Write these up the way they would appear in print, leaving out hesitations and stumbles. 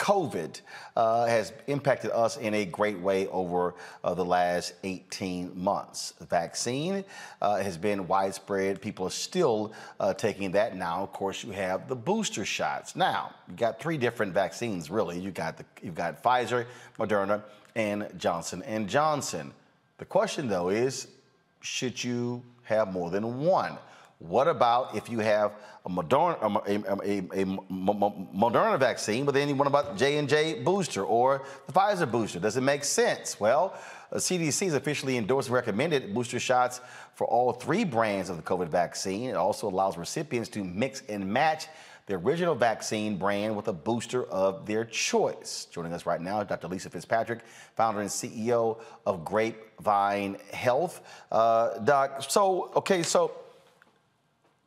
COVID has impacted us in a great way over the last 18 months. The vaccine has been widespread. People are still taking that now. Of course, you have the booster shots. Now, you got three different vaccines, really. You've got Pfizer, Moderna, and Johnson & Johnson. The question, though, is should you have more than one? What about if you have a Moderna vaccine, but then you want about J&J booster or the Pfizer booster? Does it make sense? Well, CDC has officially endorsed and recommended booster shots for all three brands of the COVID vaccine. It also allows recipients to mix and match the original vaccine brand with a booster of their choice. Joining us right now, Dr. Lisa Fitzpatrick, founder and CEO of Grapevine Health. Doc, so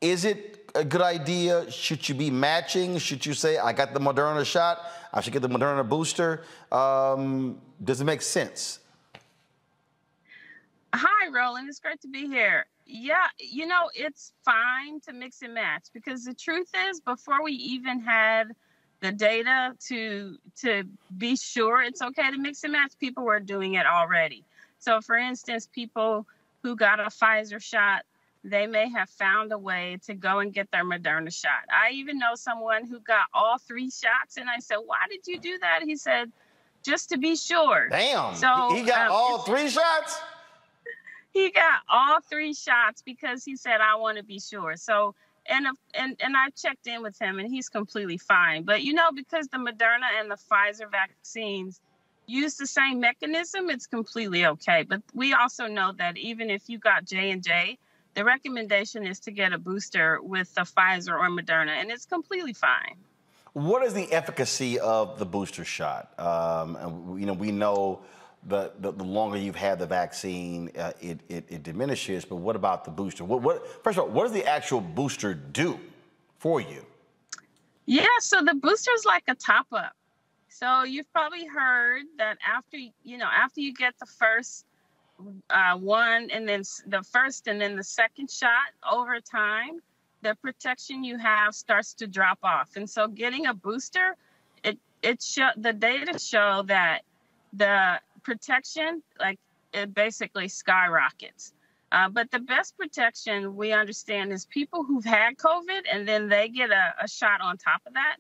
is it a good idea? Should you be matching? Should you say, I got the Moderna shot, I should get the Moderna booster? Does it make sense? Hi, Roland. It's great to be here. Yeah, you know, it's fine to mix and match because the truth is, before we even had the data to be sure it's okay to mix and match, people were doing it already. So, for instance, people who got a Pfizer shot, they may have found a way to go and get their Moderna shot. I even know someone who got all three shots, and I said, why did you do that? He said, just to be sure. Damn, so, he got all three shots? He got all three shots because he said, I want to be sure. So, and I checked in with him, and he's completely fine. But, you know, because the Moderna and the Pfizer vaccines use the same mechanism, it's completely okay. But we also know that even if you got J&J, the recommendation is to get a booster with the Pfizer or Moderna, and it's completely fine. What is the efficacy of the booster shot? You know, we know the longer you've had the vaccine, it diminishes. But what about the booster? First of all, what does the actual booster do for you? Yeah, so the booster is like a top up. So you've probably heard that after you get the first one, and then the first and then the second shot, over time, the protection you have starts to drop off. And so getting a booster, the data show that the protection, it basically skyrockets. But the best protection we understand is people who've had COVID and then they get a shot on top of that,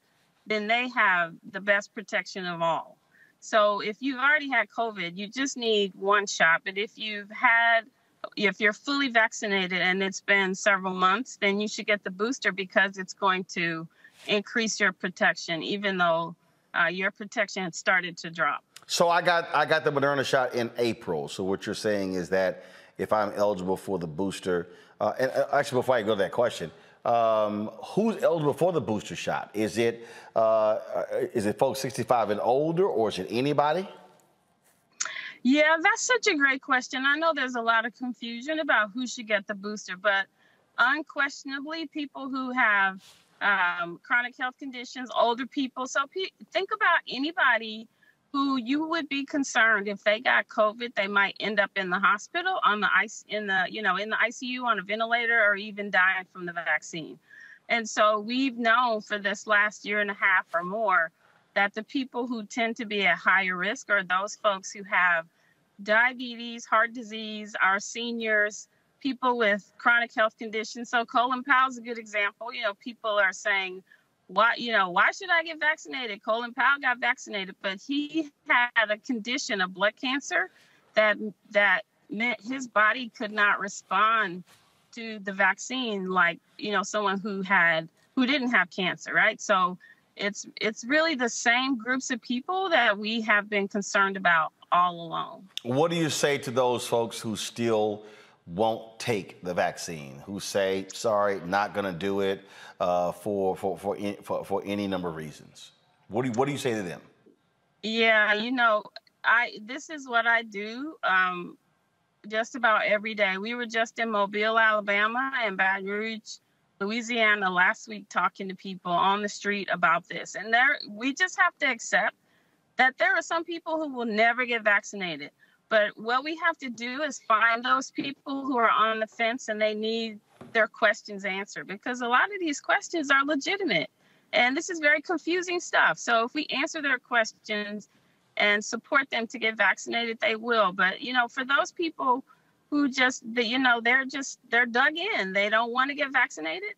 then they have the best protection of all. So if you've already had COVID, you just need one shot. But if you're fully vaccinated and it's been several months, then you should get the booster because it's going to increase your protection, even though your protection had started to drop. So I got the Moderna shot in April. So what you're saying is that if I'm eligible for the booster, and actually before I go to that question, who's eligible for the booster shot? Is it folks 65 and older, or is it anybody? Yeah, that's such a great question. I know there's a lot of confusion about who should get the booster, but unquestionably, people who have chronic health conditions, older people. So think about anybody who you would be concerned if they got COVID, they might end up in the hospital in the ICU on a ventilator, or even dying from the vaccine. And so we've known for this last year and a half or more that the people who tend to be at higher risk are those folks who have diabetes, heart disease, our seniors, people with chronic health conditions. So Colin Powell's a good example. You know, people are saying, why should I get vaccinated? Colin Powell got vaccinated, but he had a condition of blood cancer that meant his body could not respond to the vaccine like, someone who didn't have cancer, right? So it's really the same groups of people that we have been concerned about all along. What do you say to those folks who still won't take the vaccine, who say, sorry, not going to do it for any number of reasons? What do you say to them? Yeah, this is what I do just about every day. We were just in Mobile, Alabama, and Baton Rouge, Louisiana last week talking to people on the street about this. And we just have to accept that there are some people who will never get vaccinated. But what we have to do is find those people who are on the fence and they need their questions answered, because a lot of these questions are legitimate. And this is very confusing stuff. So if we answer their questions and support them to get vaccinated, they will. But, for those people who they're dug in, they don't want to get vaccinated,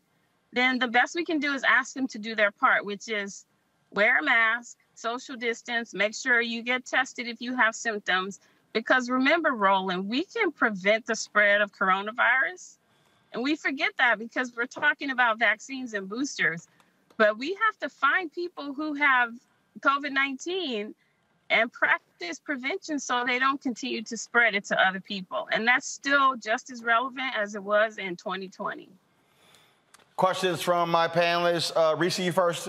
then the best we can do is ask them to do their part, which is wear a mask, social distance, make sure you get tested if you have symptoms. Because remember, Roland, we can prevent the spread of coronavirus. And we forget that because we're talking about vaccines and boosters. But we have to find people who have COVID-19 and practice prevention so they don't continue to spread it to other people. And that's still just as relevant as it was in 2020. Questions from my panelists. Reese, you first.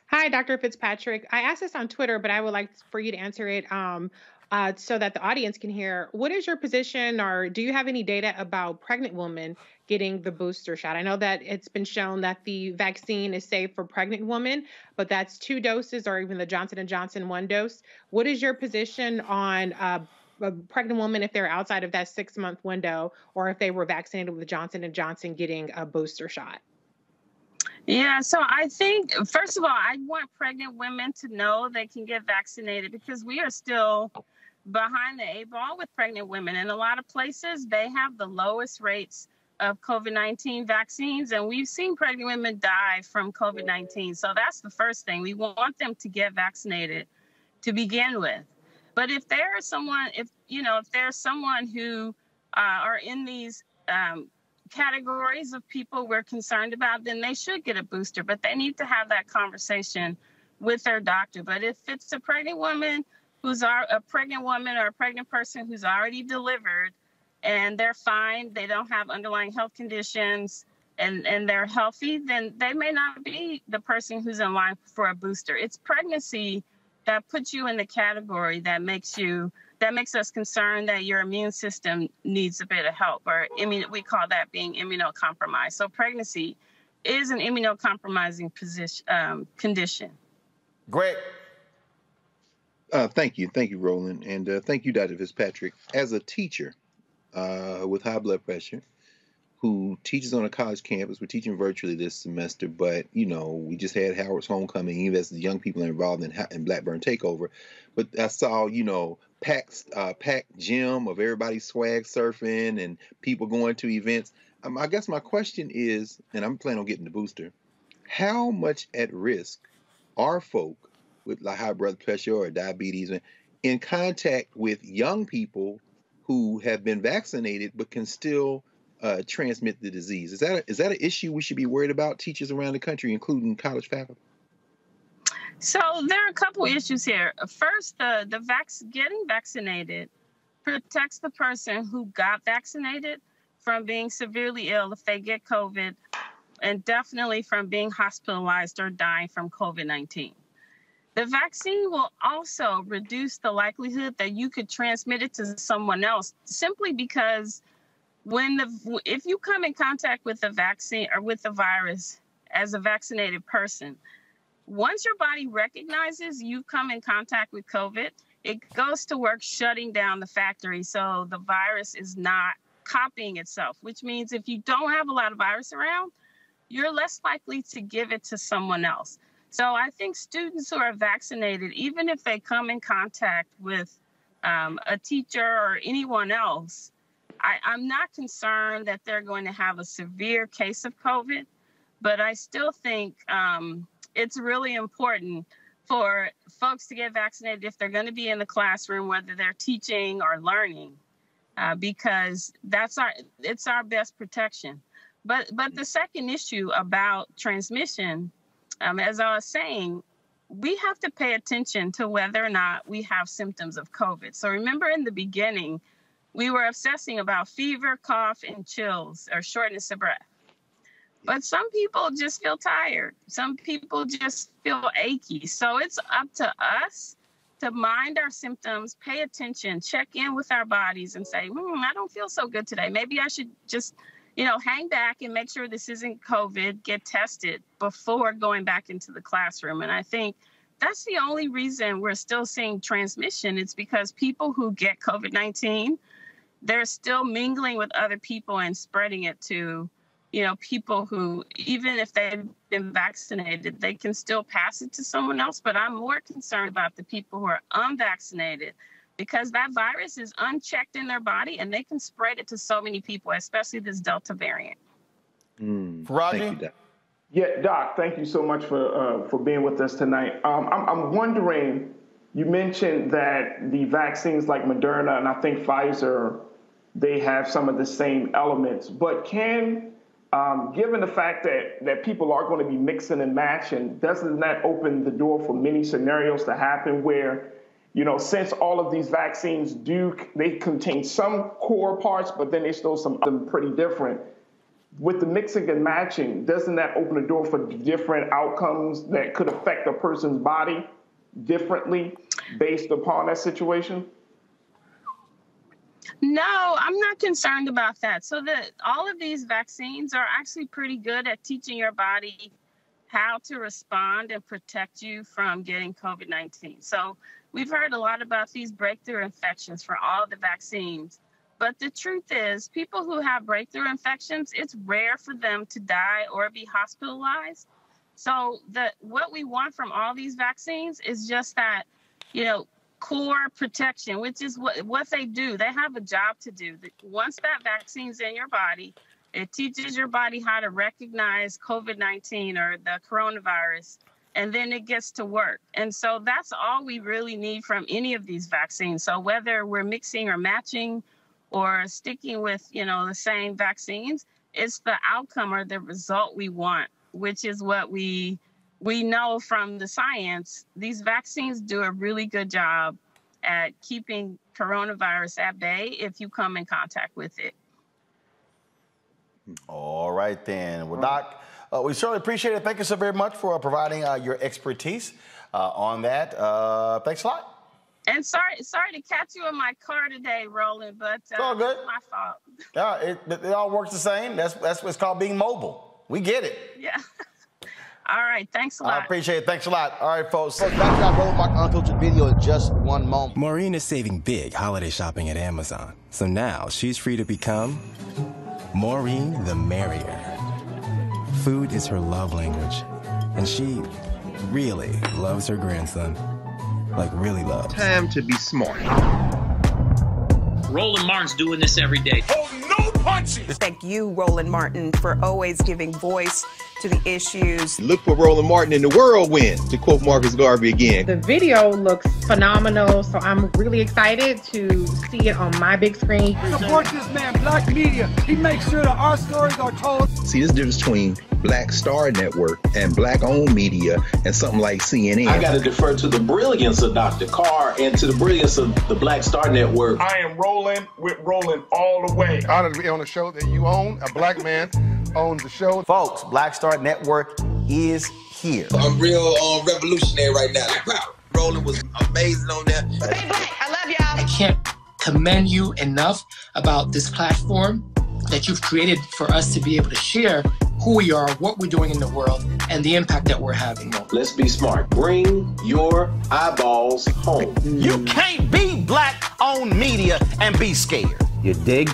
Hi, Dr. Fitzpatrick. I asked this on Twitter, but I would like for you to answer it so that the audience can hear. What is your position, or do you have any data about pregnant women getting the booster shot? I know that it's been shown that the vaccine is safe for pregnant women, but that's 2 doses, or even the Johnson & Johnson 1 dose. What is your position on a pregnant woman if they're outside of that 6-month window, or if they were vaccinated with Johnson & Johnson getting a booster shot? Yeah, so I think, first of all, I want pregnant women to know they can get vaccinated because we are still behind the 8 ball with pregnant women. In a lot of places, they have the lowest rates of COVID-19 vaccines, and we've seen pregnant women die from COVID-19. So that's the first thing. We want them to get vaccinated to begin with. But if there's someone who are in these categories of people we're concerned about, then they should get a booster, but they need to have that conversation with their doctor. But if it's a pregnant woman or a pregnant person who's already delivered and they're fine, they don't have underlying health conditions, and they're healthy, then they may not be the person who's in line for a booster. It's pregnancy that puts you in the category that makes us concerned that your immune system needs a bit of help, or we call that being immunocompromised. So pregnancy is an immunocompromising condition. Great. Thank you, Roland, and thank you, Dr. Fitzpatrick. As a teacher with high blood pressure who teaches on a college campus, we're teaching virtually this semester, but we just had Howard's homecoming, even as the young people are involved in Blackburn Takeover. But I saw, packed gym of everybody swag surfing and people going to events. I guess my question is, and I'm planning on getting the booster, how much at risk are folk with like high blood pressure or diabetes in contact with young people who have been vaccinated but can still transmit the disease? Is that an issue we should be worried about, teachers around the country, including college faculty? So there are a couple issues here. First, getting vaccinated protects the person who got vaccinated from being severely ill if they get COVID, and definitely from being hospitalized or dying from COVID-19. The vaccine will also reduce the likelihood that you could transmit it to someone else, simply because if you come in contact with the vaccine or with the virus as a vaccinated person, once your body recognizes you've come in contact with COVID, it goes to work shutting down the factory so the virus is not copying itself, which means if you don't have a lot of virus around, you're less likely to give it to someone else. So I think students who are vaccinated, even if they come in contact with a teacher or anyone else, I'm not concerned that they're going to have a severe case of COVID, but I still think it's really important for folks to get vaccinated if they're going to be in the classroom, whether they're teaching or learning, because it's our best protection. But the second issue about transmission, as I was saying, we have to pay attention to whether or not we have symptoms of COVID. So remember in the beginning, we were obsessing about fever, cough, and chills or shortness of breath. But some people just feel tired. Some people just feel achy. So it's up to us to mind our symptoms, pay attention, check in with our bodies and say, I don't feel so good today. Maybe I should just, hang back and make sure this isn't COVID, get tested before going back into the classroom. And I think that's the only reason we're still seeing transmission. It's because people who get COVID-19, they're still mingling with other people and spreading it to people who, even if they've been vaccinated, they can still pass it to someone else. But I'm more concerned about the people who are unvaccinated, because that virus is unchecked in their body and they can spread it to so many people, especially this Delta variant. Roger? Thank you, Doc. Yeah, Doc, thank you so much for being with us tonight. I'm wondering, you mentioned that the vaccines like Moderna and I think Pfizer, they have some of the same elements, but given the fact that people are going to be mixing and matching, doesn't that open the door for many scenarios to happen where, since all of these vaccines they contain some core parts, but then they still some pretty different. With the mixing and matching, doesn't that open the door for different outcomes that could affect a person's body differently based upon that situation? No, I'm not concerned about that. So all of these vaccines are actually pretty good at teaching your body how to respond and protect you from getting COVID-19. So we've heard a lot about these breakthrough infections for all the vaccines. But the truth is, people who have breakthrough infections, it's rare for them to die or be hospitalized. So what we want from all these vaccines is just that, core protection, which is what they do. They have a job to do. Once that vaccine's in your body, it teaches your body how to recognize COVID-19 or the coronavirus, and then it gets to work. And so that's all we really need from any of these vaccines. So whether we're mixing or matching or sticking with, the same vaccines, it's the outcome or the result we want, which is what we know from the science. These vaccines do a really good job at keeping coronavirus at bay if you come in contact with it. All right, then. Well, Doc, we certainly appreciate it. Thank you so very much for providing your expertise on that. Thanks a lot. And sorry to catch you in my car today, Roland, but it's all good. It's my fault. Yeah, it all works the same. That's what's called being mobile. We get it. Yeah. All right. Thanks a lot. I appreciate it. Thanks a lot. All right, folks. Back to our Roland Martin Unfiltered video in just one moment. Maureen is saving big holiday shopping at Amazon. So now she's free to become Maureen the Merrier. Food is her love language. And she really loves her grandson. Like, really loves. Time to be smart. Roland Martin's doing this every day. Oh, no punches! Thank you, Roland Martin, for always giving voice to the issues. Look for Roland Martin in the whirlwind, to quote Marcus Garvey again. The video looks phenomenal, so I'm really excited to see it on my big screen. Support this man, Black Media. He makes sure that our stories are told. See, this difference between Black Star Network and Black-owned media and something like CNN. I got to defer to the brilliance of Dr. Carr and to the brilliance of the Black Star Network. I am rolling with Roland all the way. Honored to be on a show that you own. A black man owns the show. Folks, Black Star Network is here. I'm real revolutionary right now. Roland was amazing on there. Stay black. I love y'all. I can't commend you enough about this platform that you've created for us to be able to share who we are, what we're doing in the world, and the impact that we're having. Let's be smart. Bring your eyeballs home. You can't be Black-owned media and be scared. You dig?